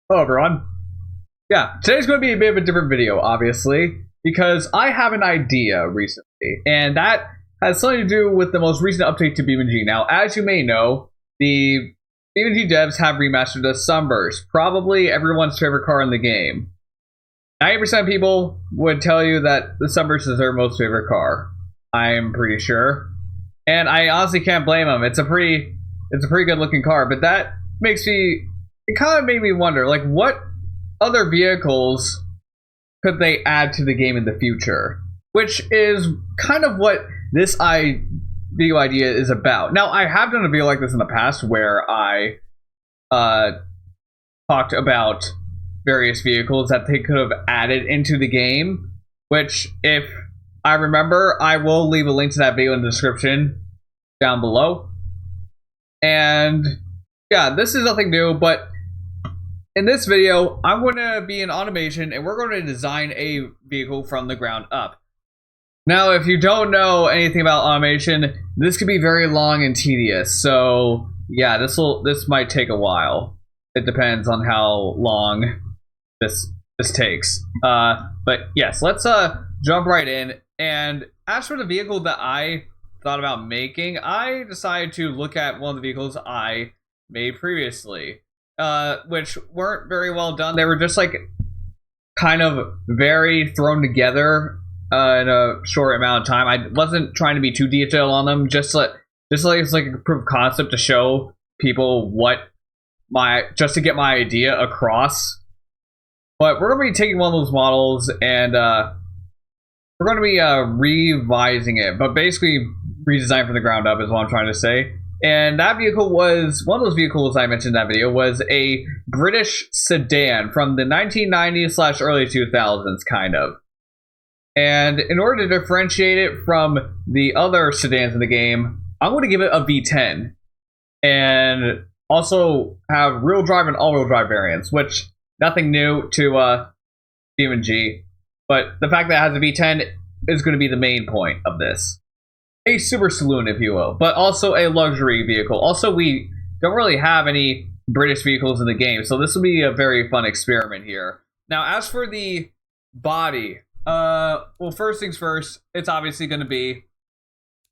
Hello everyone. Yeah, today's going to be a bit of a different video, obviously, because I have an idea recently, and that has something to do with the most recent update to BeamNG. Now, as you may know, the BeamNG devs have remastered the Sunburst, probably everyone's favorite car in the game. 90% of people would tell you that the Sunburst is their most favorite car. I'm pretty sure. And I honestly can't blame them. It's a pretty good looking car, but that makes me, it kind of made me wonder, like, what other vehicles could they add to the game in the future? Which is kind of what this video idea is about. Now, I have done a video like this in the past where I talked about various vehicles that they could have added into the game, which, if I remember, I will leave a link to that video in the description down below. And yeah, this is nothing new, but in this video, I'm going to be in automation and we're going to design a vehicle from the ground up. Now, if you don't know anything about automation, this could be very long and tedious. So yeah, this might take a while. It depends on how long this takes. But yes, let's jump right in. And as for the vehicle that I thought about making, I decided to look at one of the vehicles I made previously, which weren't very well done. They were just like kind of very thrown together in a short amount of time. I wasn't trying to be too detailed on them, just like it's like a proof of concept to show people just to get my idea across. But we're going to be taking one of those models and we're going to be revising it, but basically redesigned from the ground up is what I'm trying to say. And that vehicle was, one of those vehicles I mentioned in that video was a British sedan from the 1990s / early 2000s, kind of. And in order to differentiate it from the other sedans in the game, I'm going to give it a V10. And also have rear drive and all-wheel drive variants, which nothing new to BeamNG. But the fact that it has a V10 is going to be the main point of this. A super saloon, if you will, but also a luxury vehicle. Also, we don't really have any British vehicles in the game, so this will be a very fun experiment here. Now, as for the body, well, first things first, it's obviously going to be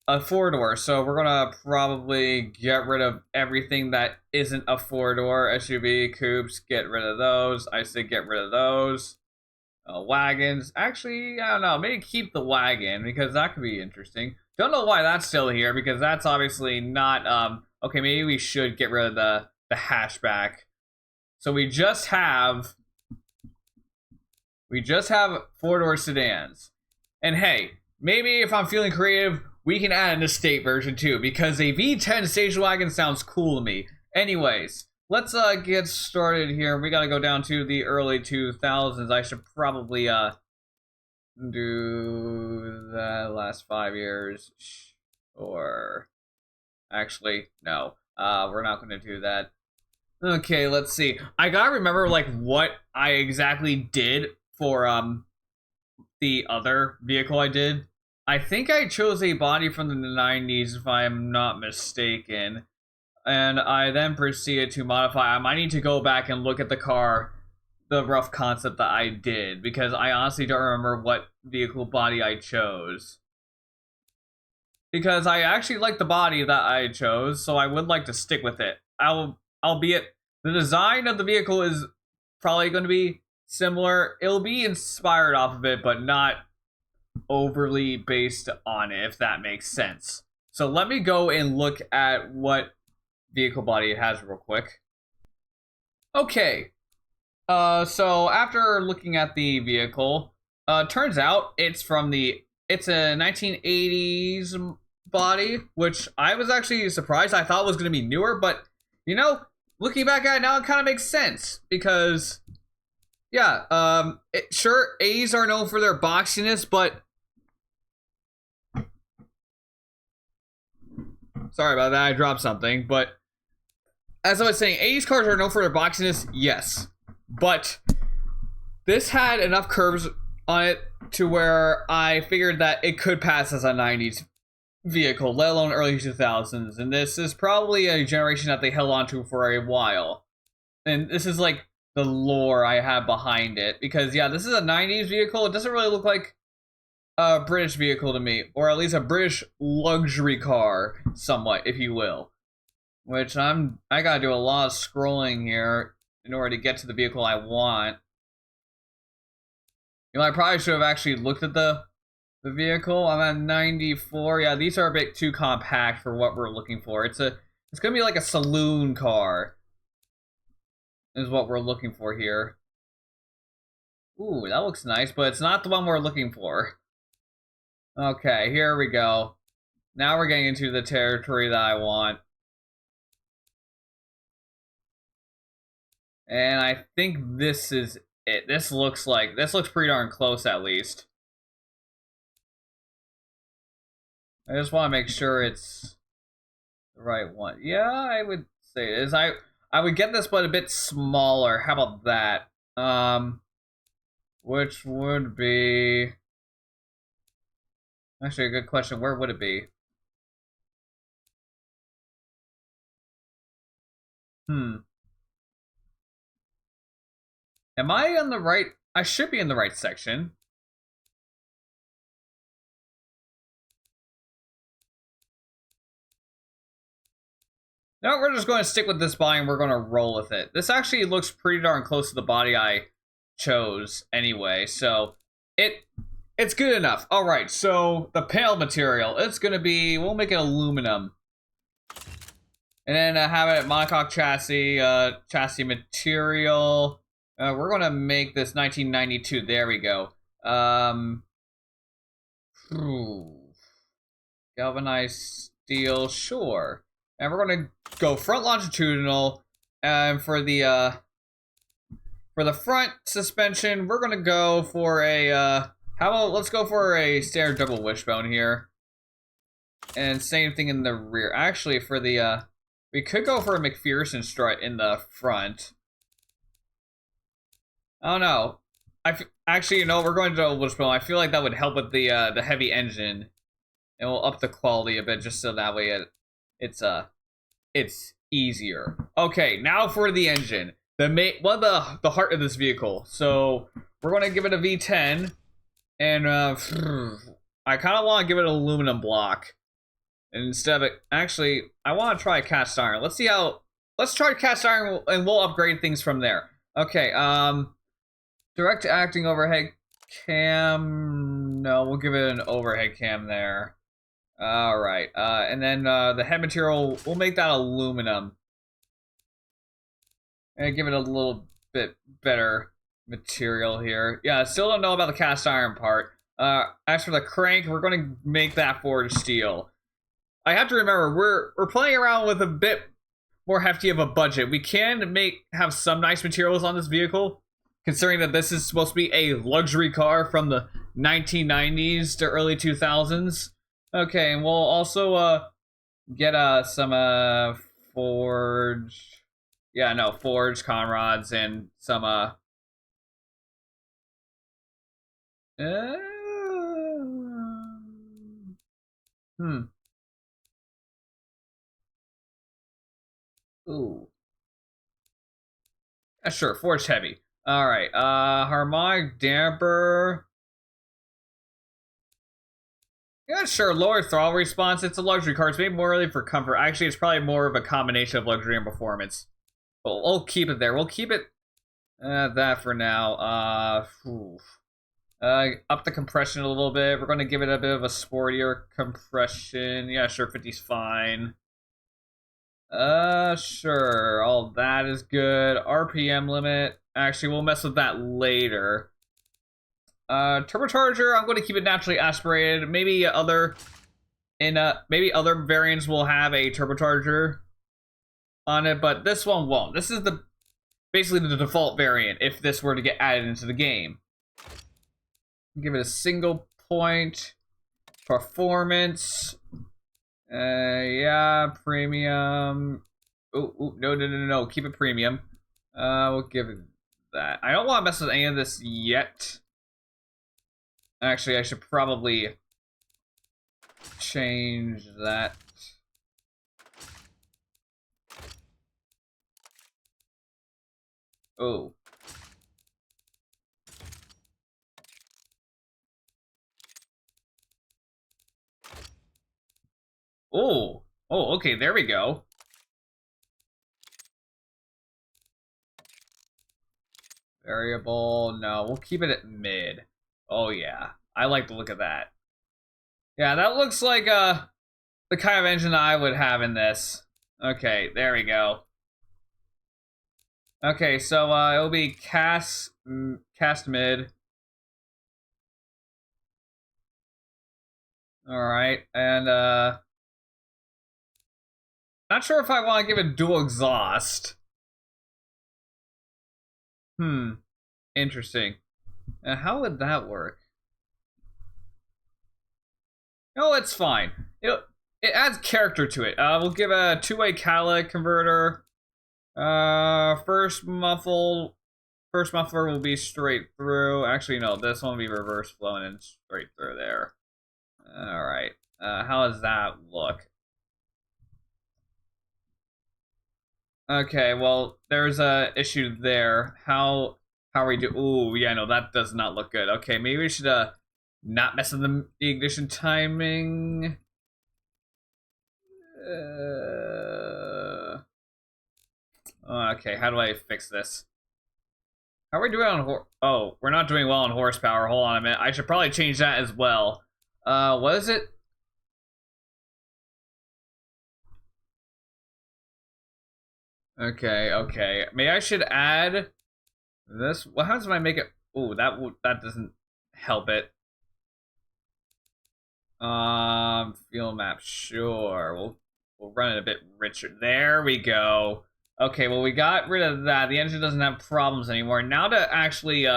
a four-door, so we're going to probably get rid of everything that isn't a four-door. SUV, coupes, get rid of those. I say get rid of those. Wagons, actually, I don't know, maybe keep the wagon, because that could be interesting. Don't know why that's still here, because that's obviously not, okay, maybe we should get rid of the hatchback. So we just have four-door sedans. And hey, maybe if I'm feeling creative, we can add an estate version too, because a V10 station wagon sounds cool to me. Anyways, let's get started here. We gotta go down to the early 2000s. I should probably do the last 5 years, or actually no, we're not going to do that. Okay, let's see. I gotta remember like what I exactly did for the other vehicle I did. I think I chose a body from the 90s, if I'm not mistaken, and I then proceeded to modify. I might need to go back and look at the car, the rough concept that I did, because I honestly don't remember what vehicle body I chose. Because I actually like the body that I chose, so I would like to stick with it. Albeit the design of the vehicle is probably going to be similar. It'll be inspired off of it, but not overly based on it, if that makes sense. So let me go and look at what vehicle body it has real quick. Okay. So after looking at the vehicle, turns out it's a 1980s body, which I was actually surprised. I thought it was going to be newer, but you know, looking back at it now, it kind of makes sense because, yeah, sure, 80s are known for their boxiness, but sorry about that, I dropped something, but as I was saying, 80s cars are known for their boxiness, yes. But this had enough curves on it to where I figured that it could pass as a 90s vehicle, let alone early 2000s. And this is probably a generation that they held on to for a while. And this is like the lore I have behind it. Because, yeah, this is a 90s vehicle. It doesn't really look like a British vehicle to me. Or at least a British luxury car, somewhat, if you will. Which I gotta do a lot of scrolling here in order to get to the vehicle I want. You know, I probably should have actually looked at the vehicle. I'm at 94. Yeah, these are a bit too compact for what we're looking for. It's gonna be like a saloon car. Is what we're looking for here. Ooh, that looks nice, but it's not the one we're looking for. Okay, here we go. Now we're getting into the territory that I want. And I think this is it. This looks pretty darn close at least. I just want to make sure it's the right one. Yeah, I would say it is. I would get this, but a bit smaller. How about that? Which would be actually a good question. Where would it be? Am I on the right? I should be in the right section. No, we're just going to stick with this body and we're going to roll with it. This actually looks pretty darn close to the body I chose anyway, so it's good enough. All right, so the panel material, it's going to be, we'll make it aluminum. And then have it monocoque chassis, chassis material. We're going to make this 1992. There we go. Galvanized steel, sure. And we're going to go front longitudinal. And for the front suspension, we're going to go for a, how about, let's go for a standard double wishbone here. And same thing in the rear. Actually, for the, we could go for a McPherson strut in the front. I don't know. Actually, you know, we're going to double wishbone. I feel like that would help with the heavy engine. And we'll up the quality a bit just so that way it's easier. Okay, now for the engine. The heart of this vehicle. So we're gonna give it a V10, and I kind of want to give it an aluminum block instead of it. Actually, I want to try cast iron. Let's see how. Let's try cast iron, and we'll upgrade things from there. Okay. Direct acting overhead cam. No, we'll give it an overhead cam there. All right, and then the head material, we'll make that aluminum. And give it a little bit better material here. Yeah, I still don't know about the cast iron part. As for the crank, we're going to make that forged steel. I have to remember, we're playing around with a bit more hefty of a budget. We can have some nice materials on this vehicle, considering that this is supposed to be a luxury car from the 1990s to early 2000s. Okay, and we'll also get some forged conrods and some ooh. Sure, forged heavy. All right, harmonic damper. Yeah, sure, lower throttle response. It's a luxury car. It's made more really for comfort. Actually, it's probably more of a combination of luxury and performance. But we'll keep it there. We'll keep it that for now. Up the compression a little bit. We're going to give it a bit of a sportier compression. Yeah, sure, 50's fine. Sure, all that is good. RPM limit. Actually, we'll mess with that later. Turbocharger, I'm going to keep it naturally aspirated. Maybe other variants will have a turbocharger on it, but this one won't. This is basically the default variant if this were to get added into the game. Give it a single point performance. Yeah, premium. Oh, no. Keep it premium. We'll give it that. I don't want to mess with any of this yet. Actually, I should probably change that. Oh. Oh. Oh, okay, there we go. Variable, no, we'll keep it at mid. Oh yeah, I like the look of that. Yeah, that looks like the kind of engine I would have in this. Okay, there we go. Okay, so it'll be cast mid. All right, and not sure if I want to give it dual exhaust. Interesting. How would that work? No, it's fine. It adds character to it. We'll give a two-way catalytic converter. First muffler will be straight through. Actually, no, this one will be reverse flowing and straight through there. All right. How does that look? Okay, well, there's a issue there. How we do? Ooh, yeah, no, that does not look good. Okay, maybe we should not mess with the ignition timing. Okay, how do I fix this? How are we doing on oh, we're not doing well on horsepower. Hold on a minute. I should probably change that as well. What is it? Okay, okay. Maybe I should add this. What happens when I make it? Ooh, that doesn't help it. Field map, sure. We'll run it a bit richer. There we go. Okay, well we got rid of that. The engine doesn't have problems anymore. Now to actually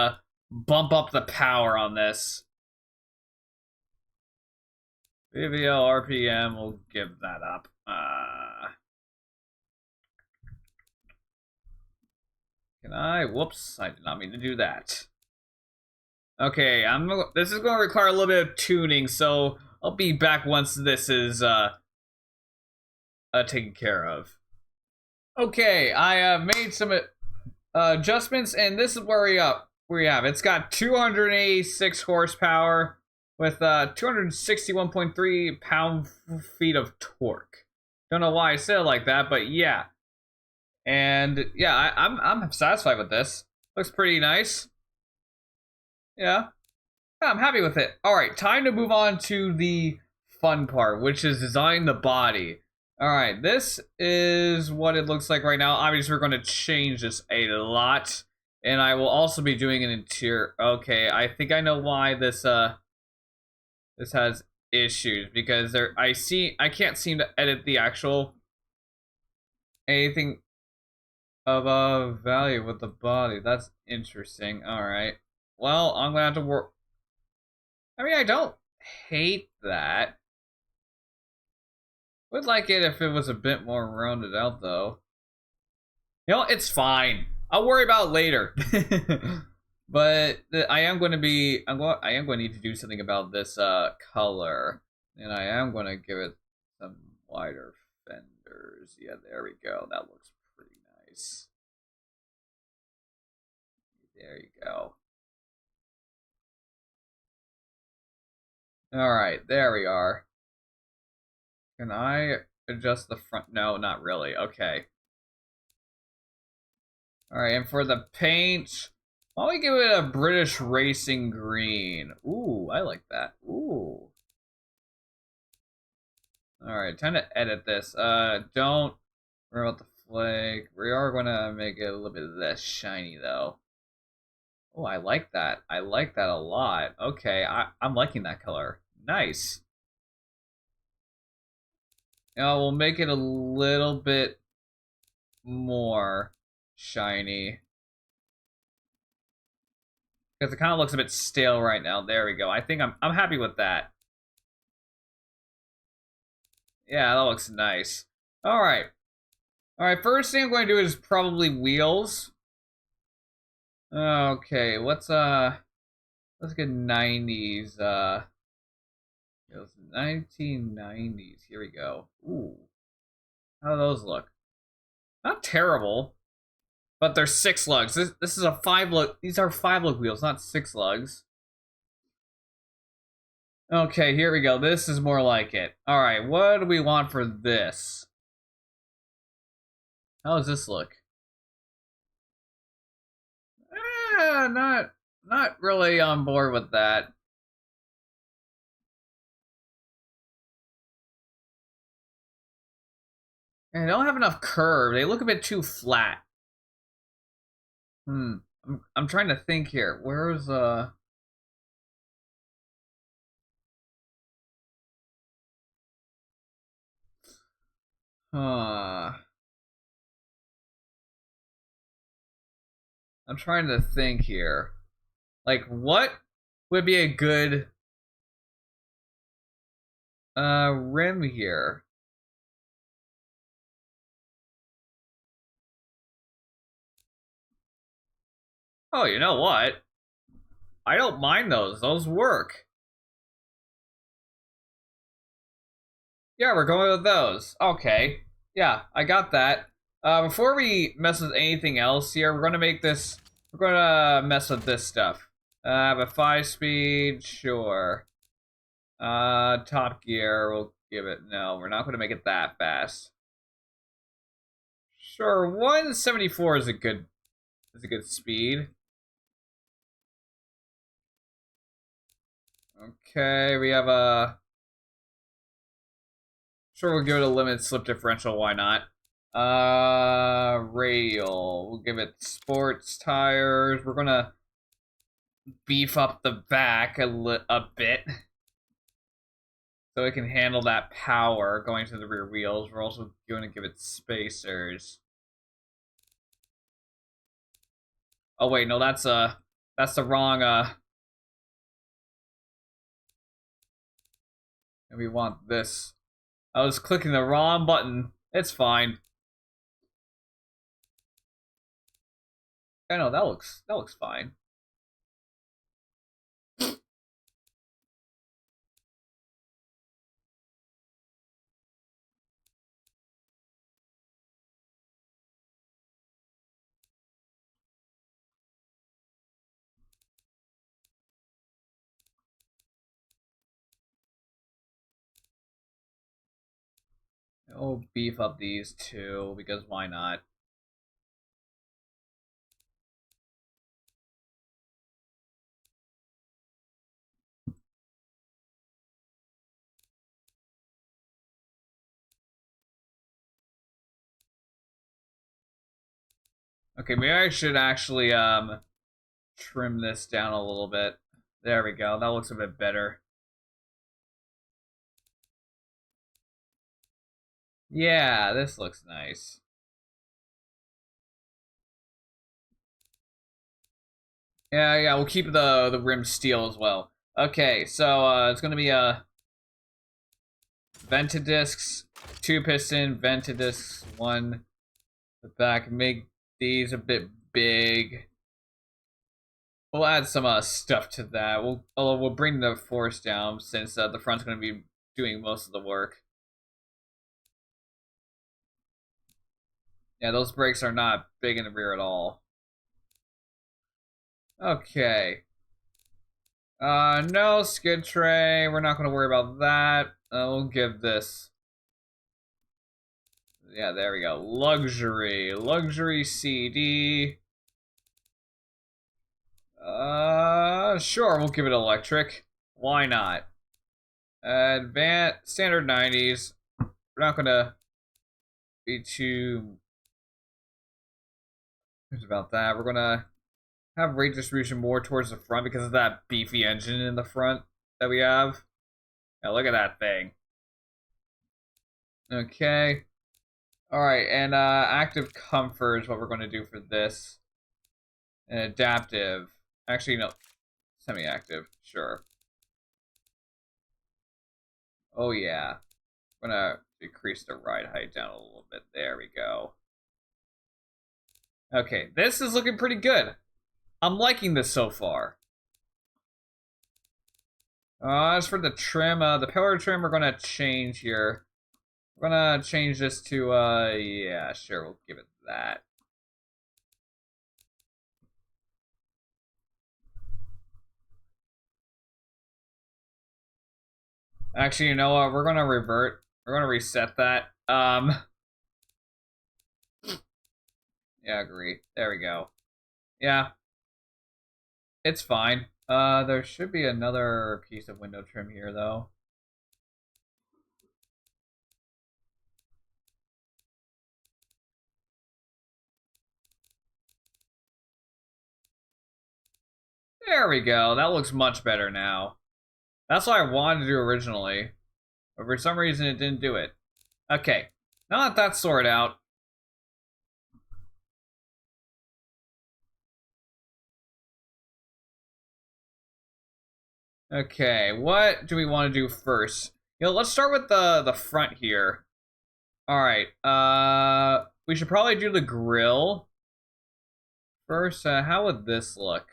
bump up the power on this. VVL RPM, we'll give that up. Can I? Whoops, I did not mean to do that. Okay, this is going to require a little bit of tuning, so I'll be back once this is taken care of. Okay, I have made some adjustments, and this is where we have. It's got 286 horsepower with 261.3 pound-feet of torque. Don't know why I said it like that, but yeah. And yeah, I'm satisfied with this. Looks pretty nice. Yeah. I'm happy with it. All right, time to move on to the fun part, which is design the body. All right, this is what it looks like right now. Obviously, we're going to change this a lot, and I will also be doing an interior. Okay, I think I know why this has issues, because I can't seem to edit the actual anything of value with the body. That's interesting. All right. Well, I'm gonna have to work. I mean, I don't hate that. Would like it if it was a bit more rounded out, though. You know, it's fine. I'll worry about it later. But I am going to be. I am going to need to do something about this color, and I am going to give it some wider fenders. Yeah, there we go. That looks pretty nice. There you go. All right, there we are. Can I adjust the front? No, not really. Okay. All right, and for the paint, why don't we give it a British Racing Green? Ooh, I like that. Ooh. All right, time to edit this. Don't worry about the flake. We are gonna make it a little bit less shiny though. Oh, I like that. I like that a lot. Okay, I'm liking that color. Nice. Now we'll make it a little bit more shiny, because it kind of looks a bit stale right now. There we go. I think I'm happy with that. Yeah, that looks nice. All right. All right, first thing I'm going to do is probably wheels. Okay, let's get 90s. Those 1990s. Here we go. Ooh. How do those look? Not terrible. But there's 6 lugs. This is a 5 lug. These are 5 lug wheels, not 6 lugs. Okay, here we go. This is more like it. Alright, what do we want for this? How does this look? Not really on board with that. And they don't have enough curve. They look a bit too flat. I'm trying to think here. Where's I'm trying to think here. Like, what would be a good rim here? Oh, you know what? I don't mind those. Those work. Yeah, we're going with those. Okay. Yeah, I got that. Before we mess with anything else here, we're gonna make this. We're gonna mess with this stuff. Have a 5-speed, sure. Top gear, we'll give it. No, we're not gonna make it that fast. Sure, 174 is a good speed. Okay, we have a. Sure, we'll give it a limited slip differential. Why not? Radial. We'll give it sports tires. We're gonna beef up the back a bit so it can handle that power going to the rear wheels. We're also going to give it spacers. Oh wait, no, that's the wrong and we want this. I was clicking the wrong button. It's fine. I know that looks fine. I'll beef up these two because why not? Okay, maybe I should actually trim this down a little bit. There we go. That looks a bit better. Yeah, this looks nice. Yeah, we'll keep the rim steel as well. Okay, so it's gonna be vented discs, 2 piston, vented discs, 1 the back. Make these a bit big. We'll add some stuff to that. We'll bring the force down since the front's gonna be doing most of the work. Yeah, those brakes are not big in the rear at all. Okay. No skid tray. We're not gonna worry about that. We'll give this. Yeah, there we go. Luxury CD. Sure, we'll give it electric. Why not? Advanced, standard 90s. We're not gonna be too about that. We're gonna have rate distribution more towards the front because of that beefy engine in the front that we have. Yeah, look at that thing. Okay. Alright, and active comfort is what we're going to do for this. And adaptive. Actually, no. Semi-active. Sure. Oh, yeah. I'm going to decrease the ride height down a little bit. There we go. Okay, this is looking pretty good. I'm liking this so far. As for the trim, the pillar trim we're going to change here. We're going to change this to, yeah, sure, we'll give it that. Actually, you know what? We're gonna revert. We're gonna reset that. Yeah, agree. There we go. Yeah. It's fine. There should be another piece of window trim here, though. There we go. That looks much better now. That's what I wanted to do originally. But for some reason, it didn't do it. Okay. Now that that's sorted out. Okay, what do we want to do first? Let's start with the front here. Alright, we should probably do the grill. First, how would this look?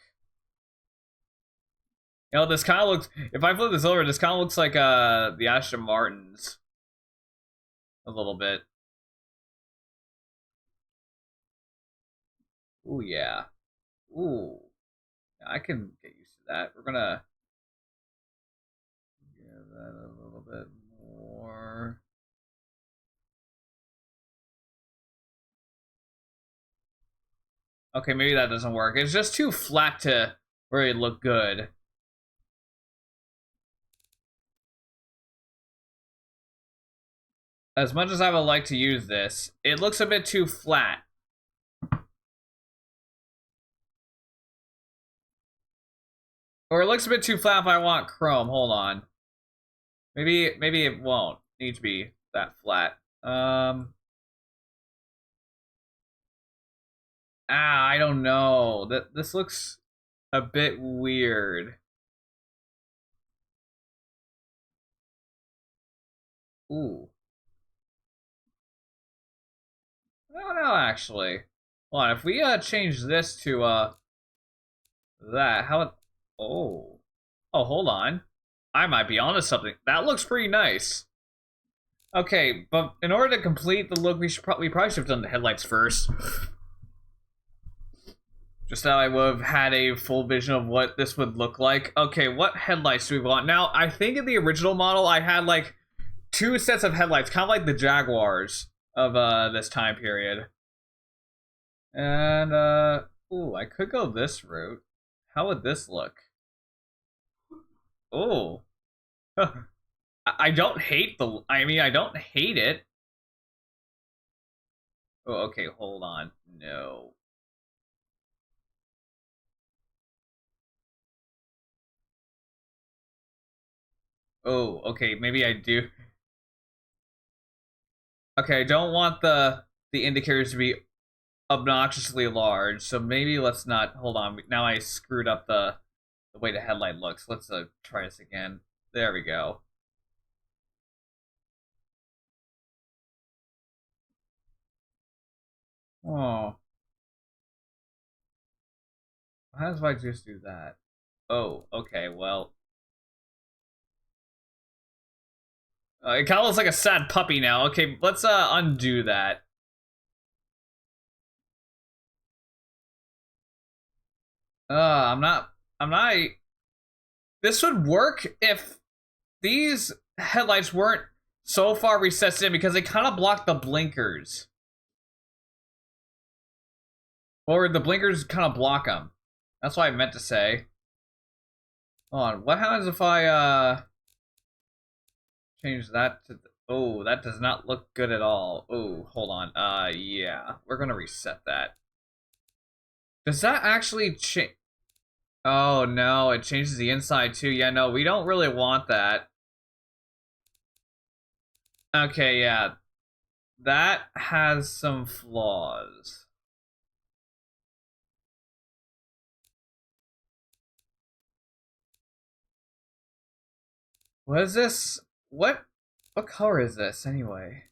This kind of looks, if I flip this over, this kind of looks like, the Aston Martins. A little bit. Ooh, yeah. Ooh. I can get used to that. We're gonna give that a little bit more. Okay, maybe that doesn't work. It's just too flat to really look good. As much as I would like to use this, it looks a bit too flat. Or it looks a bit too flat if I want chrome. Hold on. Maybe it won't need to be that flat. I don't know. This looks a bit weird. Ooh. I don't know, actually. Hold on, if we change this to that, how? Oh, hold on. I might be onto something. That looks pretty nice. Okay, but in order to complete the look, we probably should have done the headlights first. Just so I would have had a full vision of what this would look like. Okay, what headlights do we want? Now, I think in the original model, I had like 2 sets of headlights, kind of like the Jaguars of this time period. And, ooh, I could go this route. How would this look? Oh. I don't hate I don't hate it. Oh, okay, hold on. No. Oh, okay, maybe I do. Okay, I don't want the indicators to be obnoxiously large, so maybe let's not. Hold on. Now I screwed up the way the headlight looks. Let's try this again. There we go. Oh, how does I just do that? Oh, okay. Well, it kind of looks like a sad puppy now. Okay, let's undo that. I'm not. I'm not. This would work if these headlights weren't so far recessed in because they kind of block the blinkers. Or the blinkers kind of block them. That's what I meant to say. Hold on. What happens if I change that to... Oh, that does not look good at all. Oh, hold on. Yeah. We're gonna reset that. Does that actually change... Oh, no. It changes the inside, too. Yeah, no. We don't really want that. Okay, yeah. That has some flaws. What is this? What color is this, anyway?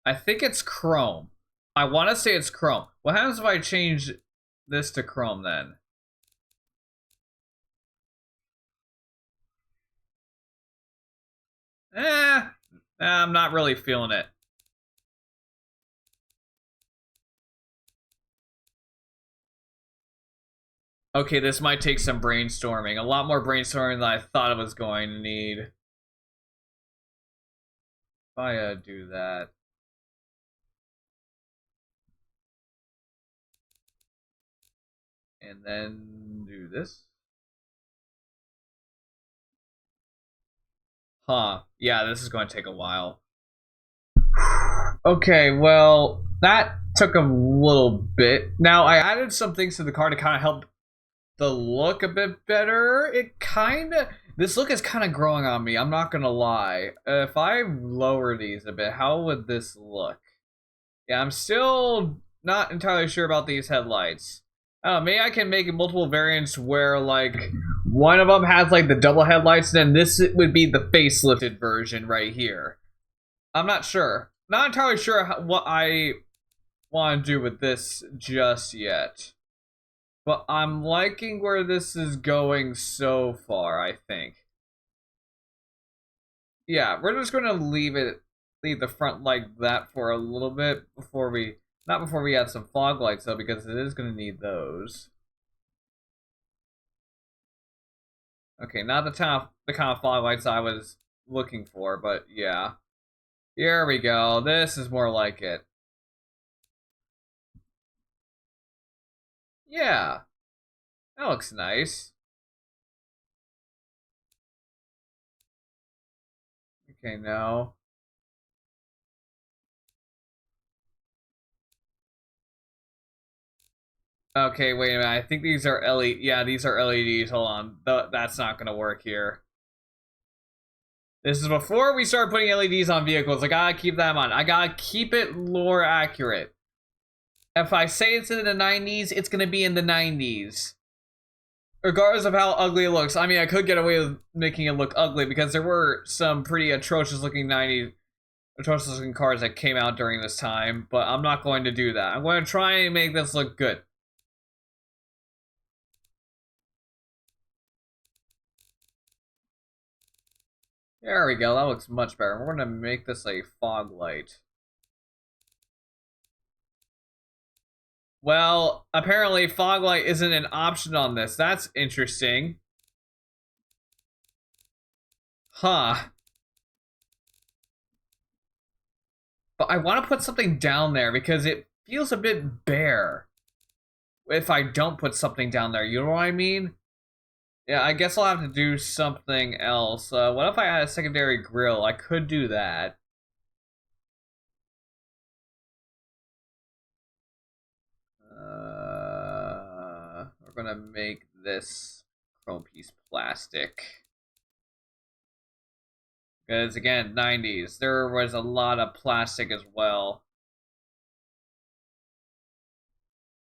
I think it's chrome. I want to say it's chrome. What happens if I change this to chrome, then? I'm not really feeling it. Okay, this might take some brainstorming. A lot more brainstorming than I thought it was going to need. If I do that. And then do this. Huh. Yeah, this is going to take a while. Okay, well, that took a little bit. Now, I added some things to the car to kind of help the look a bit better. This look is kind of growing on me, I'm not gonna lie. If I lower these a bit, how would this look? Yeah, I'm still not entirely sure about these headlights. Maybe I can make multiple variants where, like, one of them has, like, the double headlights, and then this would be the facelifted version right here. I'm not sure. Not entirely sure what I want to do with this just yet. But I'm liking where this is going so far, I think. Yeah, we're just going to leave the front like that for a little bit not before we add some fog lights though, because it is going to need those. Okay, not the kind of fog lights I was looking for, but yeah. Here we go. This is more like it. Yeah. That looks nice. Okay, no. Okay, wait a minute. I think these are LED. Yeah, these are LEDs. Hold on. That's not going to work here. This is before we start putting LEDs on vehicles. I gotta keep that in mind. I gotta keep it lore accurate. If I say it's in the 90s, it's gonna be in the 90s. Regardless of how ugly it looks. I mean, I could get away with making it look ugly because there were some pretty atrocious looking cars that came out during this time, but I'm not going to do that. I'm going to try and make this look good. There we go, that looks much better. We're gonna make this a fog light. Well, apparently fog light isn't an option on this. That's interesting. Huh. But I want to put something down there because it feels a bit bare if I don't put something down there. You know what I mean? Yeah, I guess I'll have to do something else. What if I add a secondary grill? I could do that. We're gonna make this chrome piece plastic. Because again, 90s. There was a lot of plastic as well.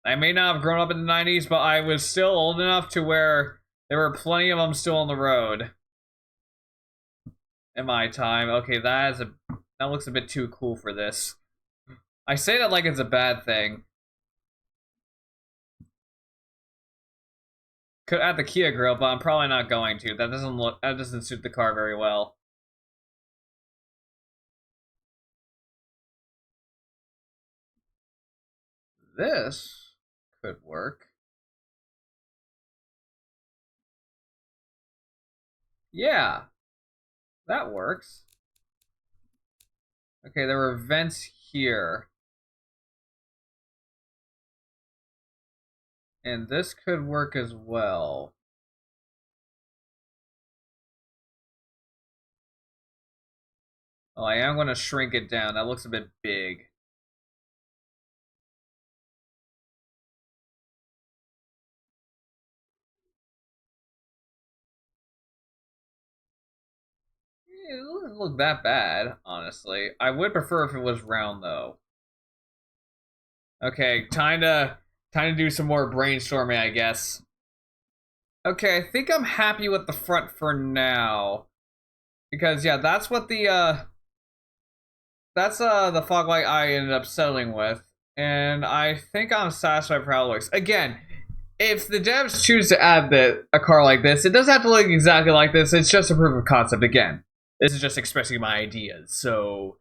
I may not have grown up in the 90s, but I was still old enough to where there were plenty of them still on the road. In my time. Okay, that looks a bit too cool for this. I say that like it's a bad thing. Could add the Kia grill, but I'm probably not going to. That doesn't suit the car very well. This could work. Yeah, that works. Okay, there were vents here. And this could work as well. Oh, I am going to shrink it down. That looks a bit big. It doesn't look that bad, honestly. I would prefer if it was round, though. Okay, time to do some more brainstorming, I guess. Okay, I think I'm happy with the front for now. Because yeah, that's what the fog light I ended up settling with. And I think I'm satisfied for how it looks. Again, if the devs choose to add a car like this, it doesn't have to look exactly like this. It's just a proof of concept. Again, this is just expressing my ideas. So,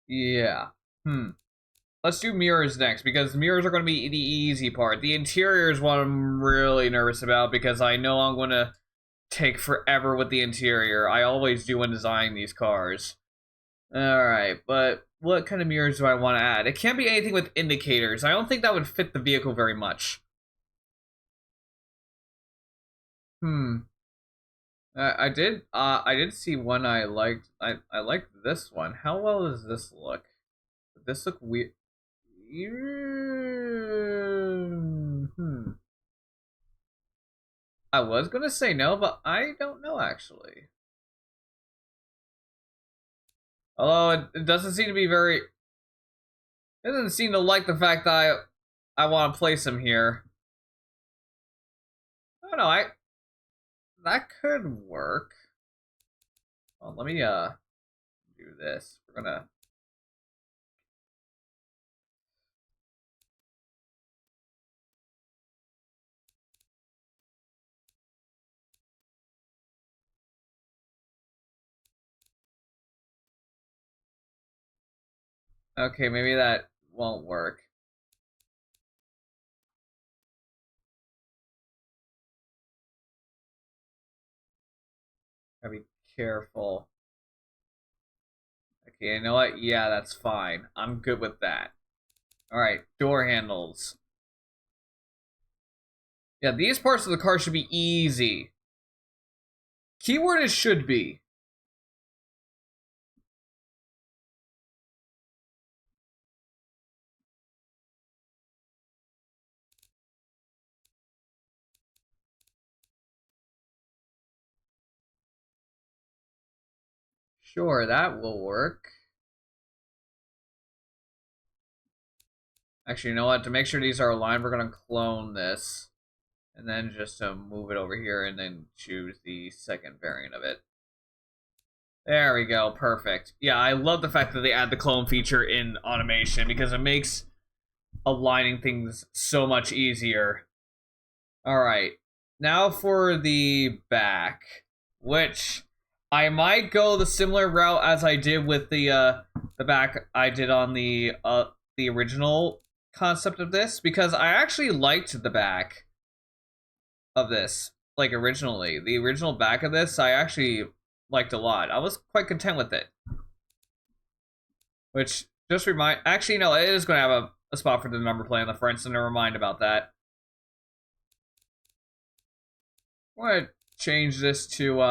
yeah. let's do mirrors next, because mirrors are going to be the easy part. The interior is what I'm really nervous about, because I know I'm going to take forever with the interior. I always do when designing these cars. Alright, but what kind of mirrors do I want to add? It can't be anything with indicators. I don't think that would fit the vehicle very much. I did see one I liked. I liked this one. How well does this look? Does this look weird? Hmm. I was gonna say no, but I don't know actually. Although it doesn't seem to be very. It doesn't seem to like the fact that I want to place him here. I don't know. That could work. Well, let me do this. We're gonna. Okay, maybe that won't work. Gotta be careful. Okay, you know what? Yeah, that's fine. I'm good with that. Alright, door handles. Yeah, these parts of the car should be easy. Keyword is should be. Sure, that will work. Actually, you know what? To make sure these are aligned, we're going to clone this. And then just move it over here and then choose the second variant of it. There we go, perfect. Yeah, I love the fact that they add the clone feature in automation because it makes aligning things so much easier. Alright, now for the back, which I might go the similar route as I did with the back I did on the original concept of this, because I actually liked the back of this, like originally. The original back of this I actually liked a lot. I was quite content with it. Which just actually no, it is going to have a spot for the number plate on the front, so never mind about that. I want to change this to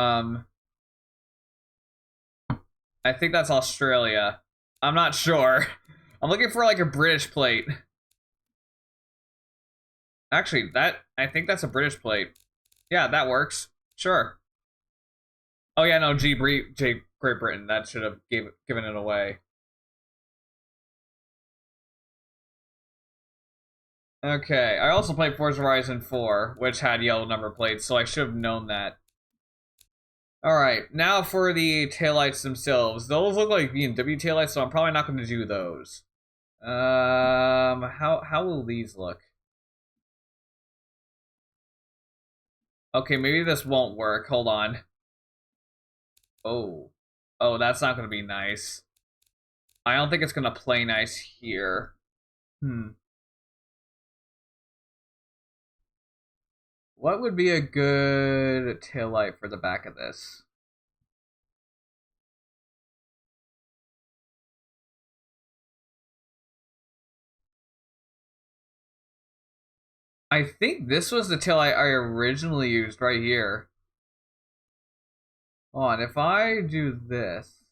I think that's Australia. I'm not sure. I'm looking for like a British plate. Actually, I think that's a British plate. Yeah, that works. Sure. Oh yeah, no, Great Britain. That should have given it away. Okay, I also played Forza Horizon 4, which had yellow number plates, so I should have known that. Alright, now for the taillights themselves. Those look like BMW taillights, so I'm probably not going to do those. How will these look? Okay, maybe this won't work. Hold on. Oh. Oh, that's not going to be nice. I don't think it's going to play nice here. What would be a good taillight for the back of this? I think this was the taillight I originally used right here. Hold on, if I do this...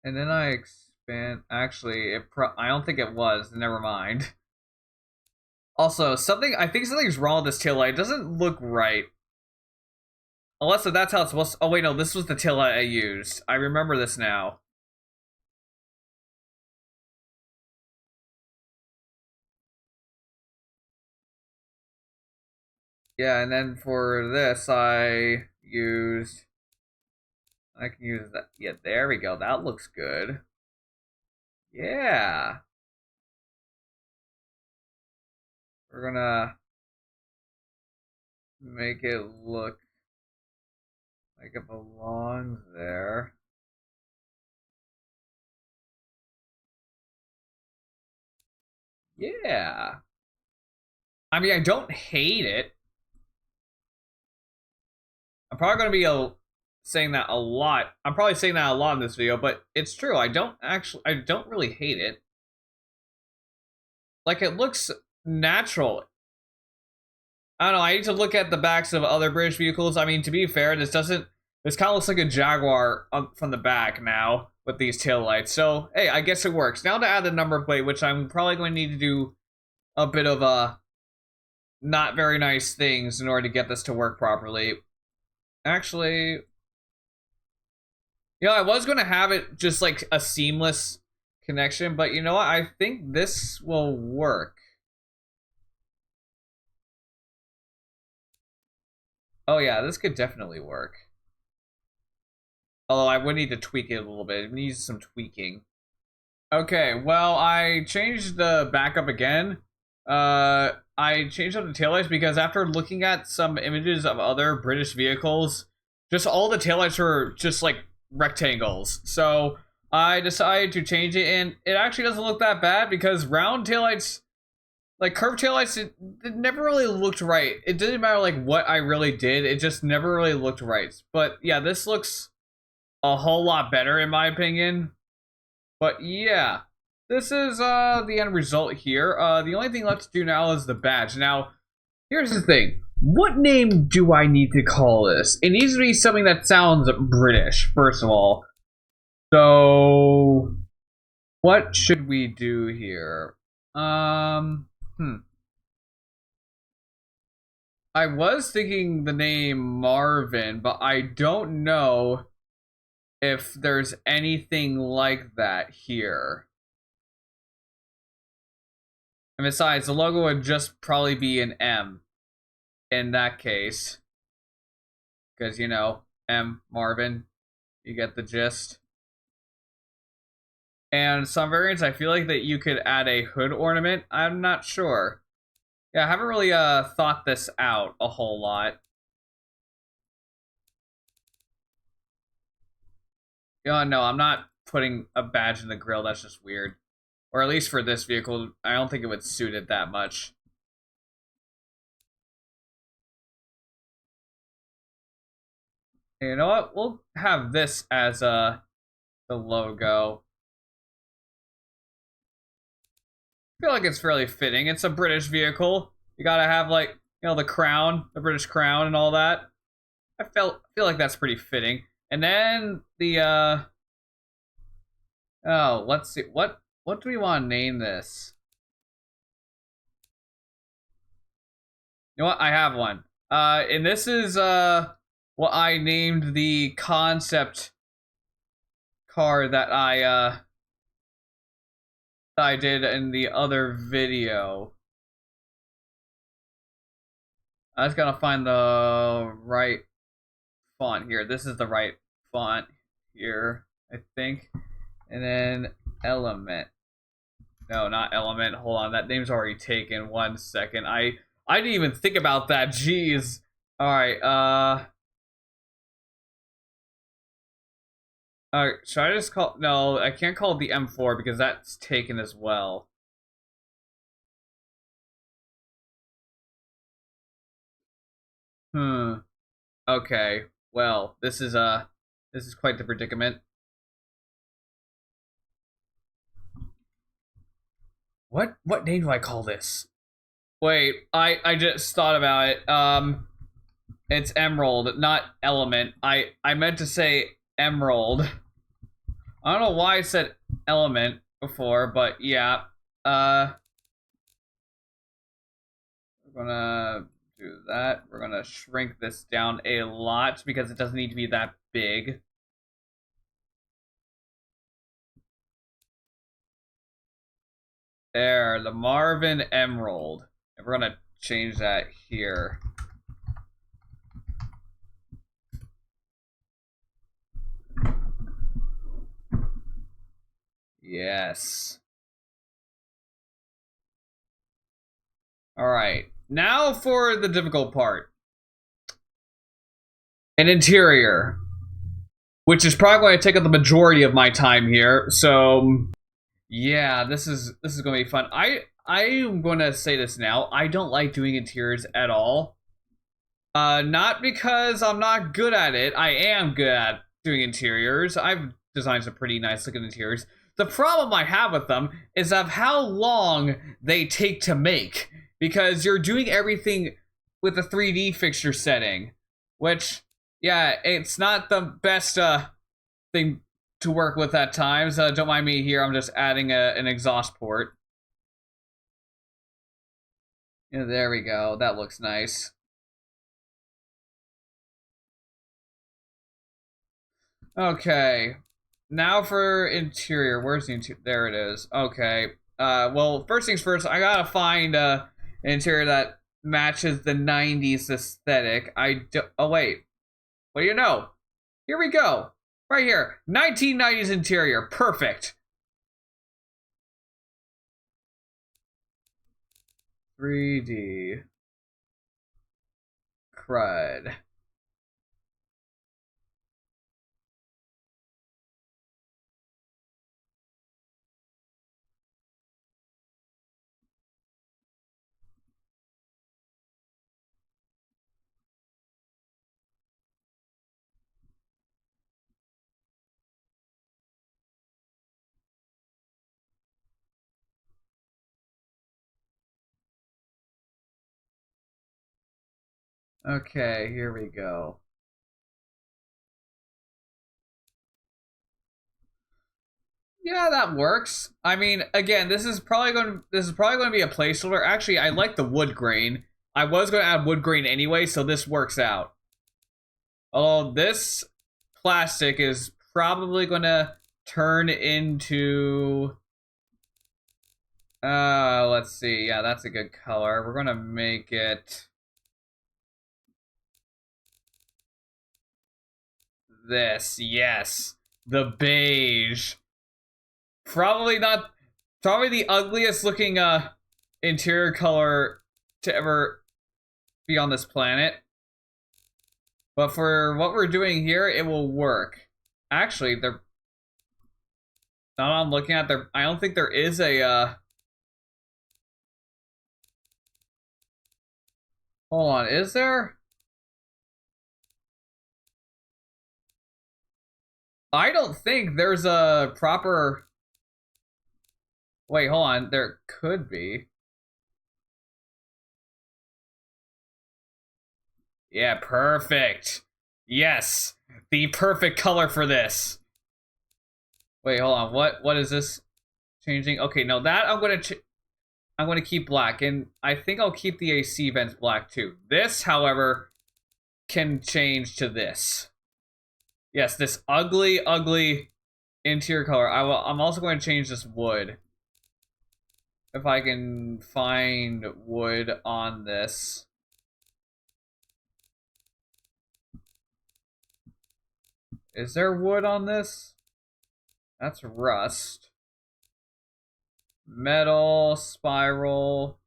And then I expand... Actually, I don't think it was. Never mind. Also, I think something's wrong with this taillight. It doesn't look right. Unless that's how it's supposed to... Oh, wait, no. This was the taillight I used. I remember this now. Yeah, and then for this, I can use that. Yeah, there we go. That looks good. Yeah. We're gonna make it look like it belongs there. Yeah. I mean, I don't hate it. I'm probably going to be saying that a lot. I'm probably saying that a lot in this video, but it's true. I don't really hate it. Like, it looks natural. I don't know, I need to look at the backs of other British vehicles. I mean, to be fair, this kind of looks like a Jaguar from the back now with these taillights. So, hey, I guess it works. Now to add the number plate, which I'm probably going to need to do a bit of not very nice things in order to get this to work properly. Actually, I was going to have it just like a seamless connection, but you know what? I think this will work. Oh yeah, this could definitely work. Although I would need to tweak it a little bit. It needs some tweaking. Okay, well, I changed the backup again. I changed up the taillights because after looking at some images of other British vehicles, just all the taillights were just like rectangles. So I decided to change it, and it actually doesn't look that bad because round taillights, like curved taillights, it never really looked right. It didn't matter like what I really did, it just never really looked right. But yeah, this looks a whole lot better in my opinion. But yeah, this is the end result here. The only thing left to do now is the badge. Now, here's the thing. What name do I need to call this? It needs to be something that sounds British, first of all. So, what should we do here? I was thinking the name Marvin, but I don't know if there's anything like that here. And besides, the logo would just probably be an M in that case. Because, you know, M, Marvin, you get the gist. And some variants, I feel like that you could add a hood ornament. I'm not sure. Yeah, I haven't really thought this out a whole lot. No, I'm not putting a badge in the grill. That's just weird. Or at least for this vehicle, I don't think it would suit it that much. You know what? We'll have this as the logo. I feel like it's fairly fitting. It's a British vehicle. You gotta have like, you know, the crown, the British crown and all that. I feel like that's pretty fitting. And then the oh, let's see. What do we want to name this? You know what? I have one. And this is what I named the concept car that I did in the other video. I was gonna find the right font here. This is the right font here, I think. And then element. No, not element. Hold on, that name's already taken. 1 second. I didn't even think about that. Jeez. Alright, should I just call... No, I can't call it the M4 because that's taken as well. Okay. Well, this is quite the predicament. What name do I call this? Wait, I just thought about it. It's Emerald, not Element. I meant to say Emerald. I don't know why I said Element before, but yeah. We're gonna do that. We're gonna shrink this down a lot because it doesn't need to be that big. There, the Marvin Emerald. And we're gonna change that here. Yes. Alright. Now for the difficult part. An interior. Which is probably going to take up the majority of my time here. So yeah, this is gonna be fun. I I'm gonna say this now. I don't like doing interiors at all. Not because I'm not good at it. I am good at doing interiors. I've designed some pretty nice looking interiors. The problem I have with them is of how long they take to make, because you're doing everything with the 3D fixture setting, which, yeah, it's not the best thing to work with at times. Don't mind me here. I'm just adding an exhaust port. Yeah, there we go. That looks nice. Okay. Now for interior. Where's the interior? There it is. Okay. Well, first things first, I gotta find an interior that matches the 90s aesthetic. Oh, wait. What do you know? Here we go. Right here. 1990s interior. Perfect. 3D. Crud. Okay, here we go. Yeah, that works. I mean, again, this is probably going to be a placeholder. Actually, I like the wood grain. I was going to add wood grain anyway, so this works out. Although this plastic is probably going to turn into let's see. Yeah, that's a good color. We're going to make it this. Yes. The beige. Probably the ugliest looking interior color to ever be on this planet. But for what we're doing here, it will work. Actually, they're not I'm looking at there. I don't think there is a hold on, is there? I don't think there's a proper. Wait, hold on. There could be. Yeah, perfect. Yes, the perfect color for this. Wait, hold on. What is this changing? Okay, no, that I'm gonna keep black, and I think I'll keep the AC vents black too. This, however, can change to this. Yes, this ugly, ugly interior color. I'm also going to change this wood. If I can find wood on this. Is there wood on this? That's rust. Metal, spiral.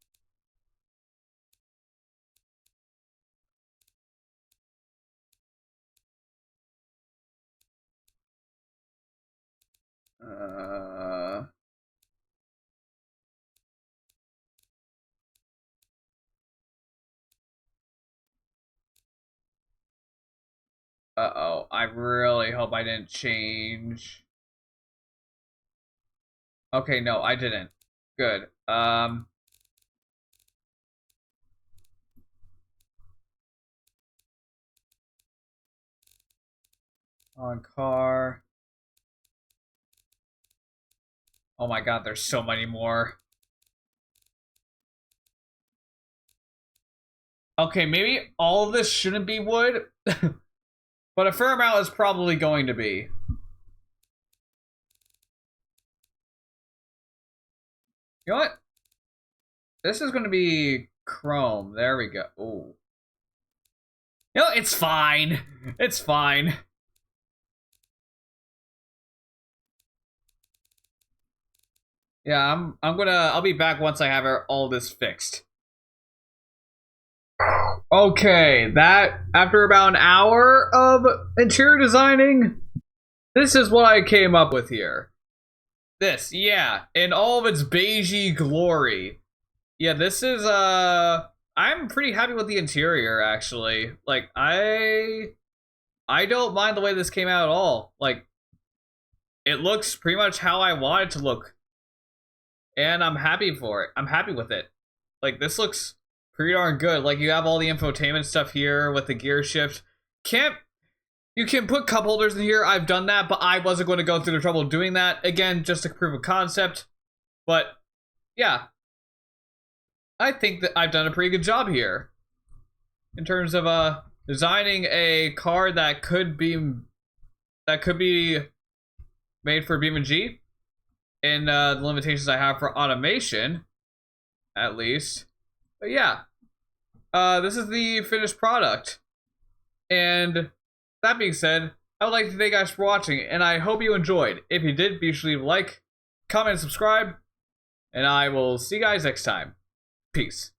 Uh-oh, I really hope I didn't change. Okay, no, I didn't. Good. On car. Oh my god, there's so many more. Okay, maybe all of this shouldn't be wood, but a fair amount is probably going to be. You know what? This is going to be chrome. There we go. Oh. You know, it's fine. It's fine. Yeah, I'll be back once I have all this fixed. Okay, that after about an hour of interior designing, this is what I came up with here. This, yeah, in all of its beigey glory. Yeah, this is I'm pretty happy with the interior actually. Like I don't mind the way this came out at all. Like it looks pretty much how I want it to look. And I'm happy for it. I'm happy with it. Like this looks pretty darn good. Like you have all the infotainment stuff here with the gear shift. You can put cup holders in here. I've done that, but I wasn't going to go through the trouble of doing that. Again, just to prove a concept. But yeah, I think that I've done a pretty good job here in terms of designing a car that could be made for BeamNG in the limitations I have for automation, at least. But yeah, this is the finished product. And that being said, I would like to thank you guys for watching, and I hope you enjoyed. If you did, be sure to leave a like, comment, and subscribe, and I will see you guys next time. Peace.